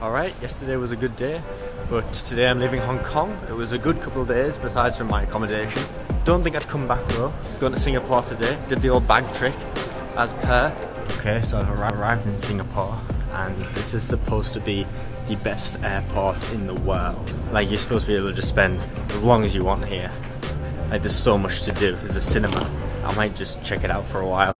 alright. Yesterday was a good day, but today I'm leaving Hong Kong. It was a good couple of days besides from my accommodation. Don't think I'd come back though. Going to Singapore today. Did the old bag trick as per. Okay, so I've arrived in Singapore and this is supposed to be the best airport in the world. Like, you're supposed to be able to just spend as long as you want here. Like, there's so much to do. There's a cinema. I might just check it out for a while.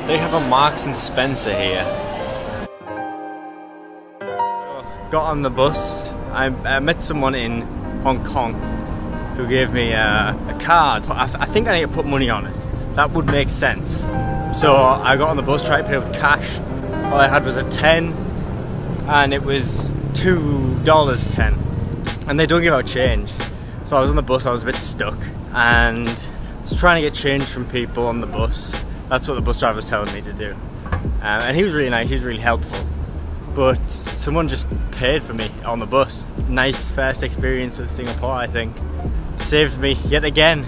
They have a Marks and Spencer here. Got on the bus. I met someone in Hong Kong who gave me a card. I think I need to put money on it. That would make sense. So I got on the bus, tried to pay with cash. All I had was a 10 and it was $2.10. And they don't give out change. So I was on the bus, I was a bit stuck and I was trying to get change from people on the bus. That's what the bus driver was telling me to do. And he was really nice, he was really helpful. But someone just paid for me on the bus. Nice first experience with Singapore, I think. Saved me yet again.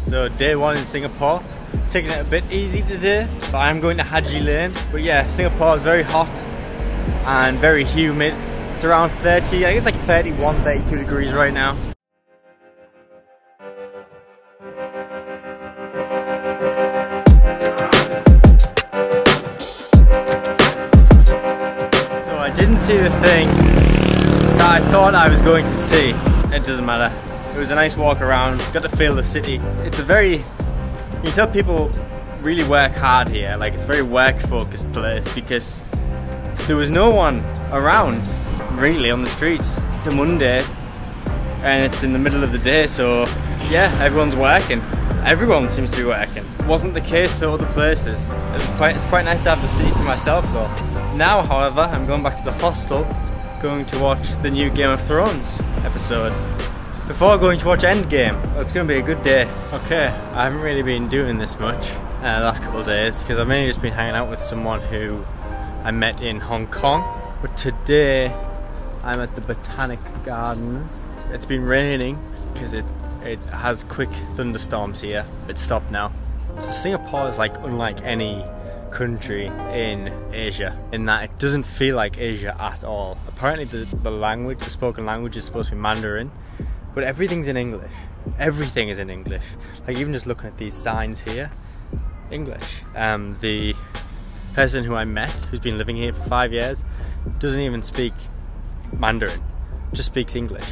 So day one in Singapore. Taking it a bit easy today, but I'm going to Haji Lane. But yeah, Singapore is very hot and very humid. It's around 30, I think it's like 31, 32 degrees right now. Didn't see the thing that I thought I was going to see. It doesn't matter. It was a nice walk around, got to feel the city. It's a very, you can tell people really work hard here. Like, it's a very work focused place because there was no one around really on the streets. It's a Monday and it's in the middle of the day, so yeah, everyone's working. Everyone seems to be working. It wasn't the case for other places. It's quite nice to have the city to myself though. Now, however, I'm going back to the hostel, going to watch the new Game of Thrones episode. Before going to watch Endgame. Well, it's going to be a good day. Okay, I haven't really been doing this much the last couple of days because I've mainly just been hanging out with someone who I met in Hong Kong. But today, I'm at the Botanic Gardens. It's been raining because it has quick thunderstorms here. It stopped now. So Singapore is like unlike any country in Asia in that it doesn't feel like Asia at all. Apparently the language, the spoken language is supposed to be Mandarin, but everything's in English. Everything is in English. Like, even just looking at these signs here, English. The person who I met, who's been living here for 5 years, doesn't even speak Mandarin, just speaks English.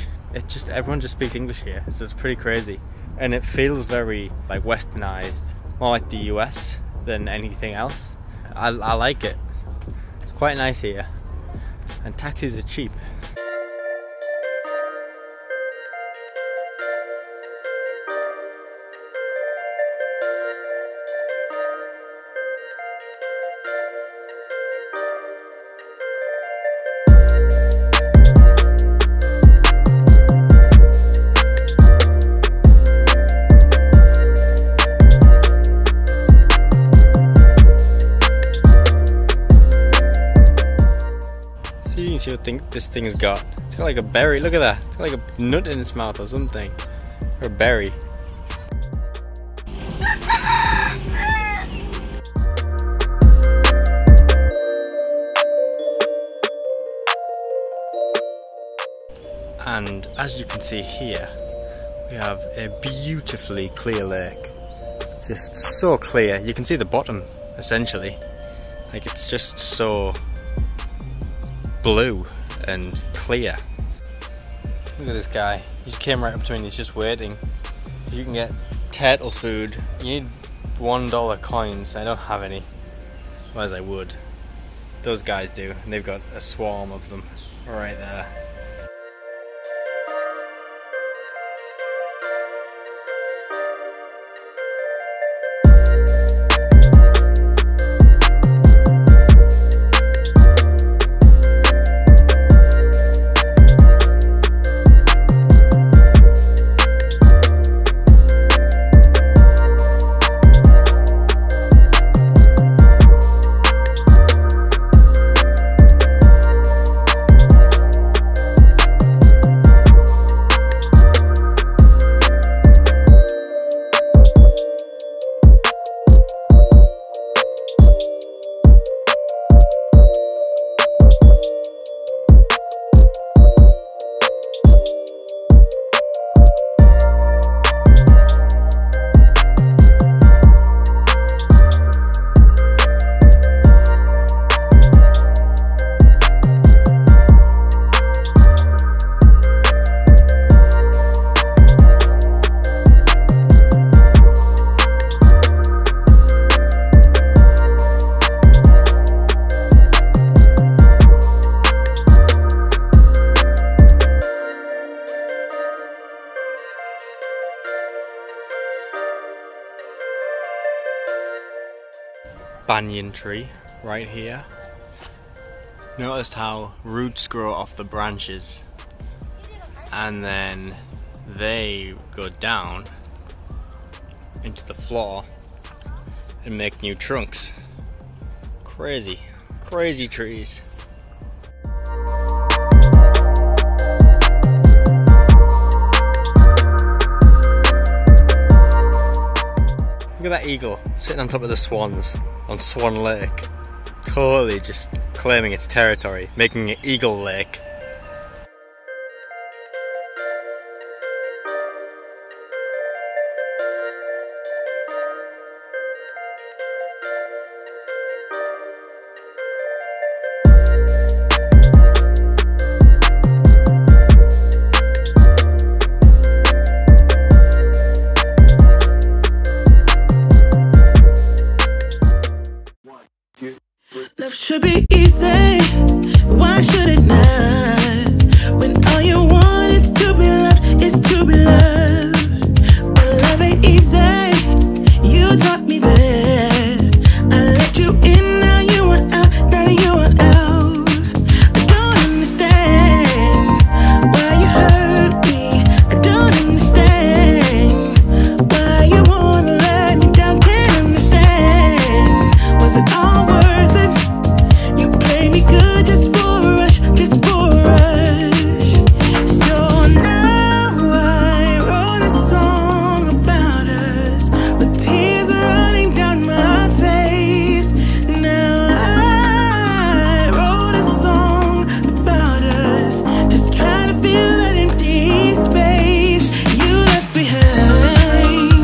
Everyone just speaks English here, so it's pretty crazy. And it feels very like westernized, more like the US than anything else. I like it. It's quite nice here. And taxis are cheap. See what this thing's got. It's got like a berry, look at that. It's got like a nut in its mouth or something. Or a berry. And as you can see here, we have a beautifully clear lake. Just so clear. You can see the bottom, essentially. Like, it's just so blue and clear. Look at this guy. He just came right up to me and he's just waiting. You can get turtle food. You need $1 coins. I don't have any, whereas I would. Those guys do, and they've got a swarm of them right there. Banyan tree right here. Noticed how roots grow off the branches and then they go down into the floor and make new trunks. Crazy, crazy trees. Look at that eagle sitting on top of the swans on Swan Lake. Totally just claiming its territory, making it Eagle Lake. Love should be easy, why should it not? When all you want is to be loved, is to be loved. But love ain't easy, you taught me that. I let you in, now you want out, now you want out. I don't understand why you hurt me. I don't understand why you wanna let me down. Can't understand, was it all worth it? Just for a rush, just for a rush. So now I wrote a song about us, with tears running down my face. Now I wrote a song about us, just trying to fill that empty space you left behind.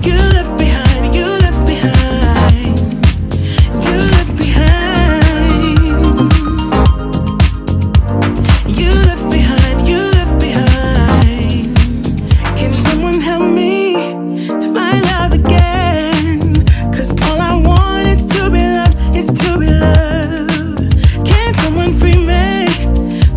You left behind, you left behind. You left behind. You left behind, you left behind. Can someone help me to find love again? Cause all I want is to be loved, is to be loved. Can someone free me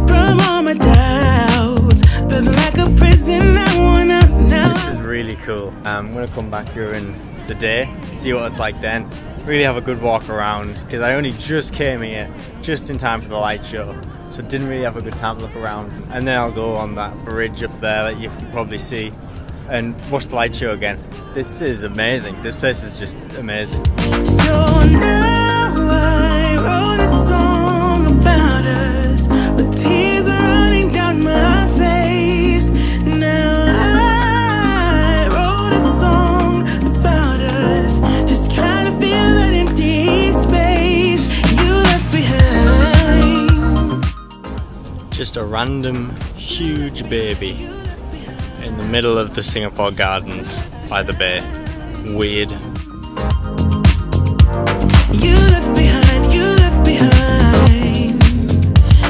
from all my doubts? Feels like a prison, I want out now. This is really cool. I'm gonna come back during the day, see what it's like then. Really have a good walk around, because I only just came here just in time for the light show, so didn't really have a good time to look around. And then I'll go on that bridge up there that you can probably see and watch the light show again. This is amazing. This place is just amazing. So now I wrote a song about us, with tears running down my face. Now I wrote a song about us, just trying to fill that empty space you left behind. Just a random huge baby in the middle of the Singapore Gardens by the bay. Weird. You left behind, you left behind.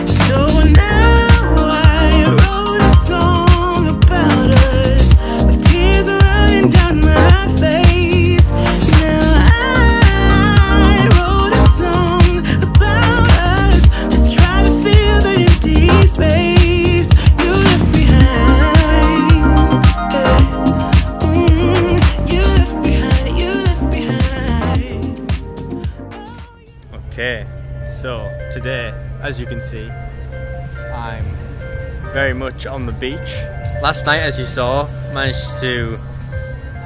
So now I wrote a song about today, as you can see, I'm very much on the beach. Last night, as you saw, managed to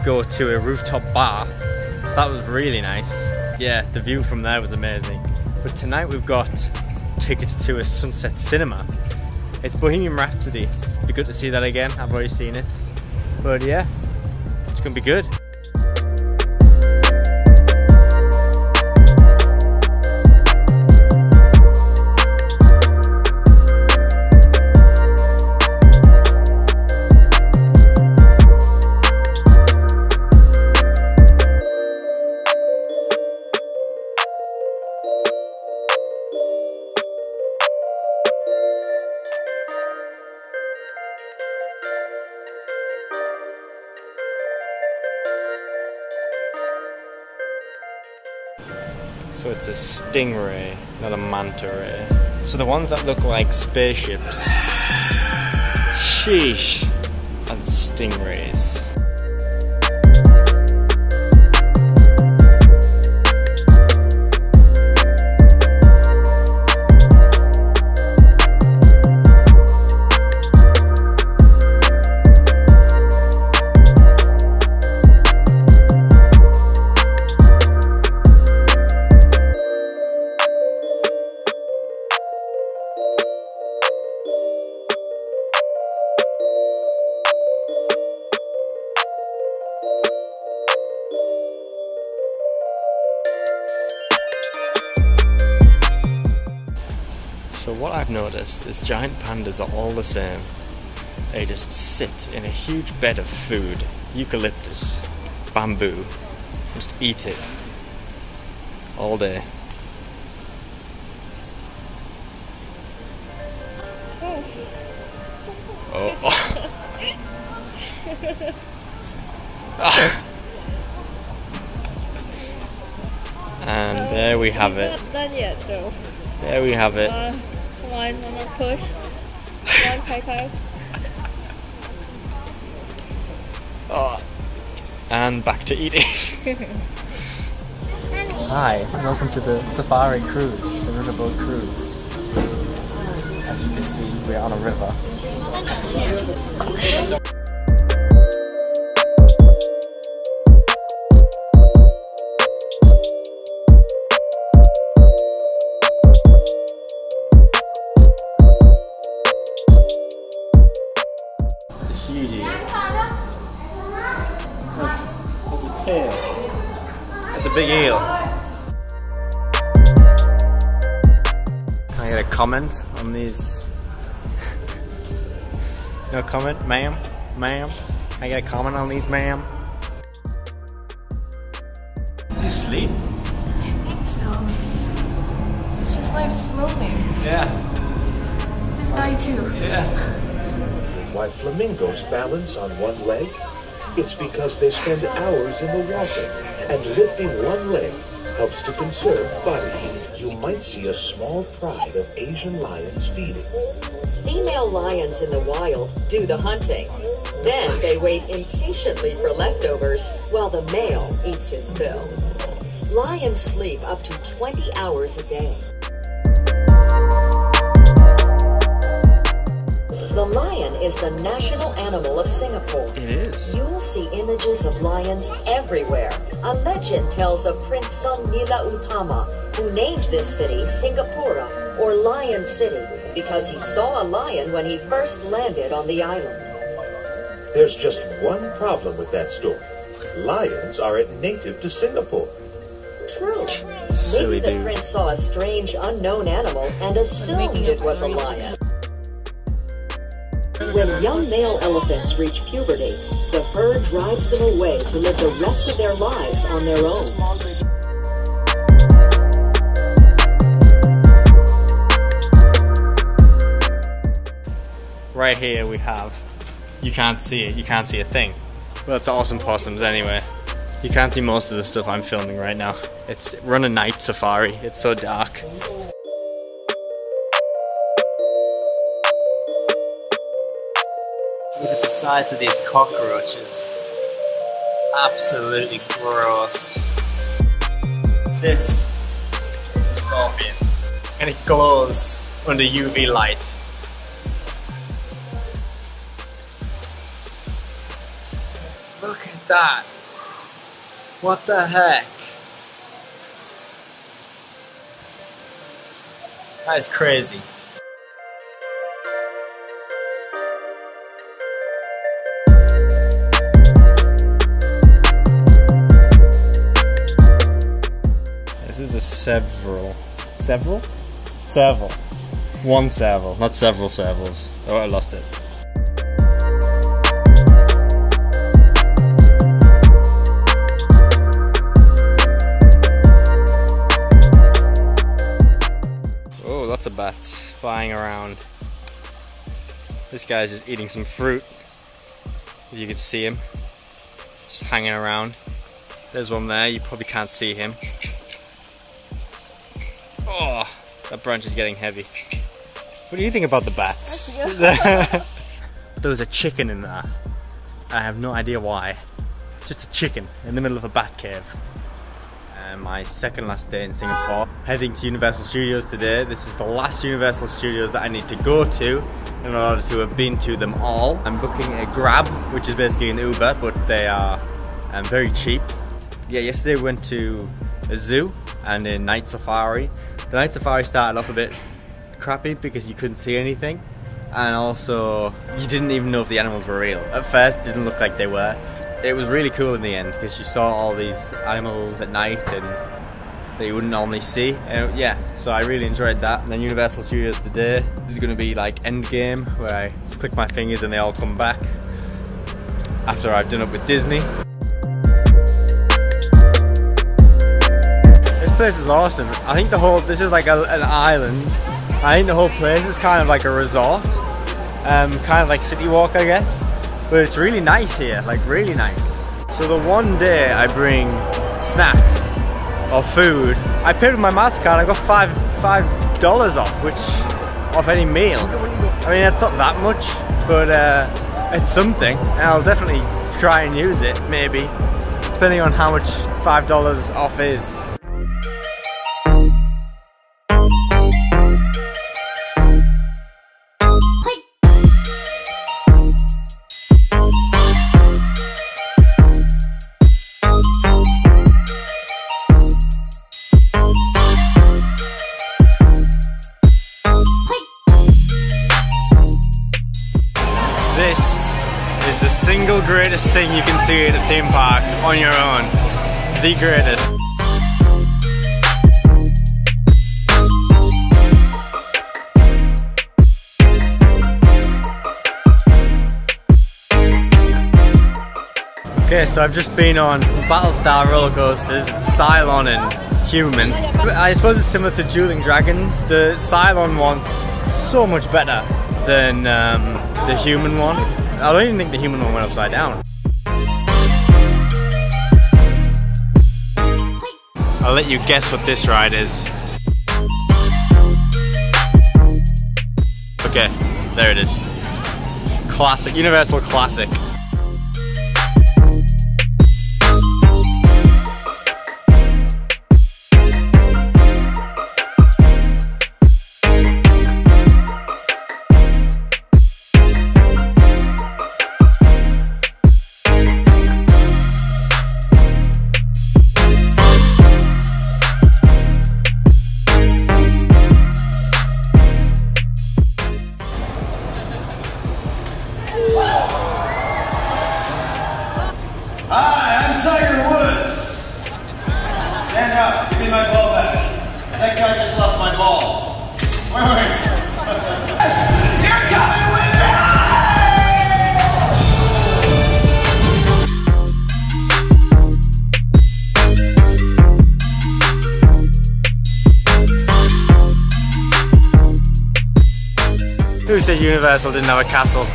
go to a rooftop bar, so that was really nice. Yeah, the view from there was amazing. But tonight we've got tickets to a sunset cinema. It's Bohemian Rhapsody. It'd be good to see that again. I've already seen it. But yeah, it's gonna be good. So it's a stingray, not a manta ray. So the ones that look like spaceships, sheesh, and stingrays. So what I've noticed is giant pandas are all the same. They just sit in a huge bed of food, eucalyptus, bamboo, just eat it all day. Oh. And there we have it. Not done yet, though. There we have it. Come on, one more push. Come on, high five. Oh. And back to eating. Hi, and welcome to the safari cruise, the riverboat cruise. As you can see, we're on a river. Huge. Look, that's his tail. That's the big eel. Can I get a comment on these? No comment, ma'am? Ma'am? Can I get a comment on these, ma'am? Is he asleep? I think so. It's just like floating. Yeah. This guy too. Yeah. Why flamingos balance on one leg? It's because they spend hours in the water, and lifting one leg helps to conserve body heat. You might see a small pride of Asian lions feeding. Female lions in the wild do the hunting. Then they wait impatiently for leftovers while the male eats his fill. Lions sleep up to 20 hours a day. The lion is the national animal of Singapore. It is. You'll see images of lions everywhere. A legend tells of Prince Nila Utama, who named this city Singapura, or Lion City, because he saw a lion when he first landed on the island. There's just one problem with that story. Lions aren't native to Singapore. True. Silly Maybe the dude. prince saw a strange unknown animal and assumed it was a lion. When young male elephants reach puberty, the herd drives them away to live the rest of their lives on their own. Right here we have, you can't see it, you can't see a thing. Well, it's awesome possums anyway. You can't see most of the stuff I'm filming right now. We're on a night safari, it's so dark. Look at the size of these cockroaches. Absolutely gross. This is a scorpion. and it glows under UV light. Look at that. What the heck? That is crazy. This is a several. One several, not several servals. Oh, I lost it. Oh, lots of bats flying around. This guy's just eating some fruit. You can see him just hanging around. There's one there, you probably can't see him. Oh, that branch is getting heavy. What do you think about the bats? There was a chicken in there. I have no idea why. Just a chicken in the middle of a bat cave. My second last day in Singapore. Heading to Universal Studios today. This is the last Universal Studios that I need to go to in order to have been to them all. I'm booking a Grab, which is basically an Uber, but they are very cheap. Yeah, yesterday we went to a zoo and a night safari. The night safari started off a bit crappy because you couldn't see anything, and also you didn't even know if the animals were real. At first it didn't look like they were. It was really cool in the end because you saw all these animals at night and that you wouldn't normally see. Yeah, so I really enjoyed that. And then Universal Studios today, this is going to be like Endgame, where I just click my fingers and they all come back after I've done up with Disney. This place is awesome. I think this is like an island. I think the whole place is kind of like a resort, kind of like City Walk, I guess. But it's really nice here, like really nice. So the one day I bring snacks or food, I paid with my MasterCard. I got $5 off any meal. I mean, it's not that much, but it's something, and I'll definitely try and use it, maybe, depending on how much $5 off is. This is the single greatest thing you can see at a theme park on your own. The greatest. Okay, so I've just been on Battlestar roller coasters, Cylon and Human. I suppose it's similar to Dueling Dragons. The Cylon one, so much better than the Human one. I don't even think the Human one went upside down. I'll let you guess what this ride is. Okay, there it is. Classic, Universal Classic. Stand up, give me my ball back. That guy just lost my ball. Wait. You're coming with me! Who said Universal didn't have a castle?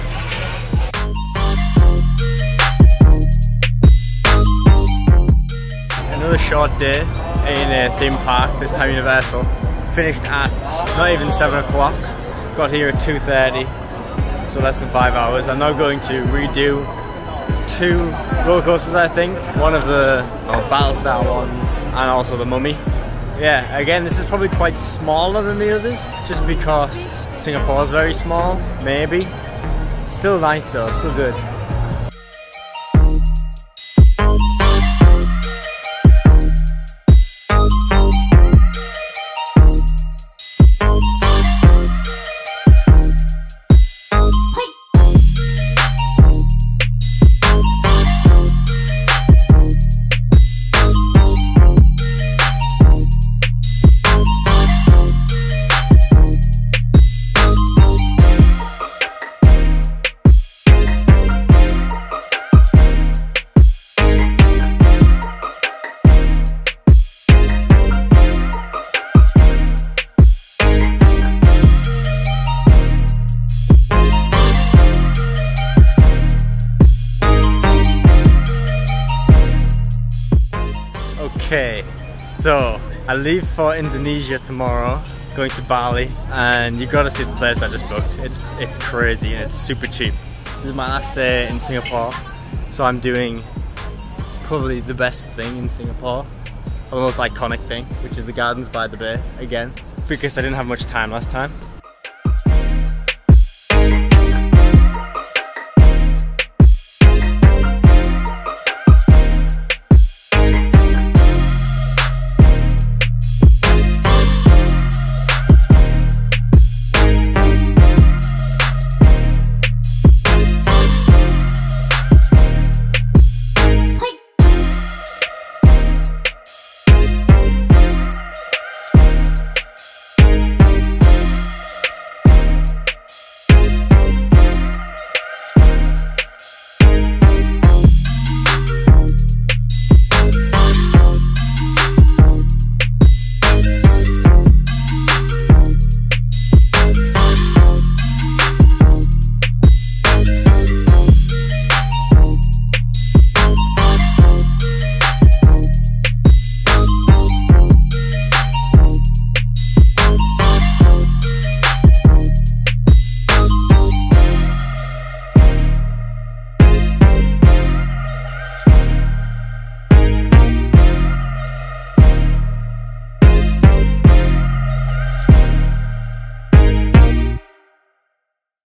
Another short day in a theme park, this time Universal. Finished at not even 7 o'clock. Got here at 2:30, so less than 5 hours. I'm now going to redo 2 roller coasters, I think. One of the Battlestar ones and also the Mummy. yeah, again, this is probably quite smaller than the others, just because Singapore is very small, maybe. Still nice though, still good. Okay, so I leave for Indonesia tomorrow, going to Bali, and you gotta see the place I just booked. It's crazy and it's super cheap. This is my last day in Singapore, so I'm doing probably the best thing in Singapore, or the most iconic thing, which is the Gardens by the Bay again, because I didn't have much time last time.